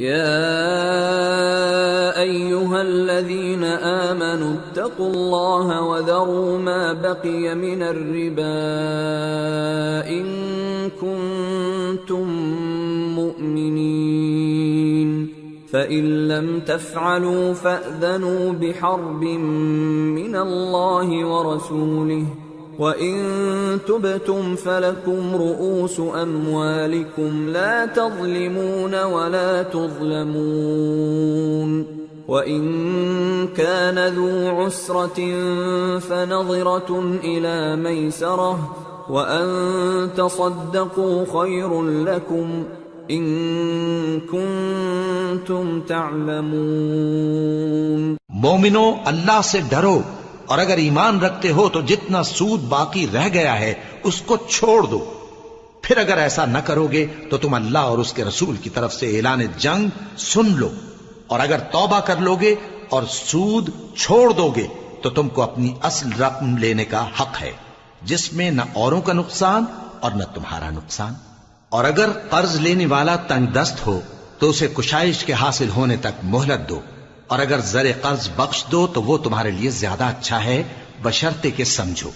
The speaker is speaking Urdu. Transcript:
يا أيها الذين آمنوا اتقوا الله وذروا ما بقي من الربا إن كنتم مؤمنين فإن لم تفعلوا فأذنوا بحرب من الله ورسوله وَإِن تُبْتُمْ فَلَكُمْ رُؤُوسُ أَمْوَالِكُمْ لَا تَظْلِمُونَ وَلَا تُظْلَمُونَ وَإِن كَانَ ذُو عُسْرَةٍ فَنَظِرَةٌ إِلَى مَيْسَرَةٍ وَأَن تَصَدَّقُوا خَيْرٌ لَكُمْ إِن كُنتُمْ تعلمون۔ مومنو، اللہ سے ڈرو، اور اگر ایمان رکھتے ہو تو جتنا سود باقی رہ گیا ہے اس کو چھوڑ دو۔ پھر اگر ایسا نہ کرو گے تو تم اللہ اور اس کے رسول کی طرف سے اعلان جنگ سن لو، اور اگر توبہ کر لو گے اور سود چھوڑ دو گے تو تم کو اپنی اصل رقم لینے کا حق ہے، جس میں نہ اوروں کا نقصان اور نہ تمہارا نقصان۔ اور اگر قرض لینے والا تنگ دست ہو تو اسے کشائش کے حاصل ہونے تک مہلت دو، اور اگر زر قرض بخش دو تو وہ تمہارے لیے زیادہ اچھا ہے، بشرطے کہ سمجھو۔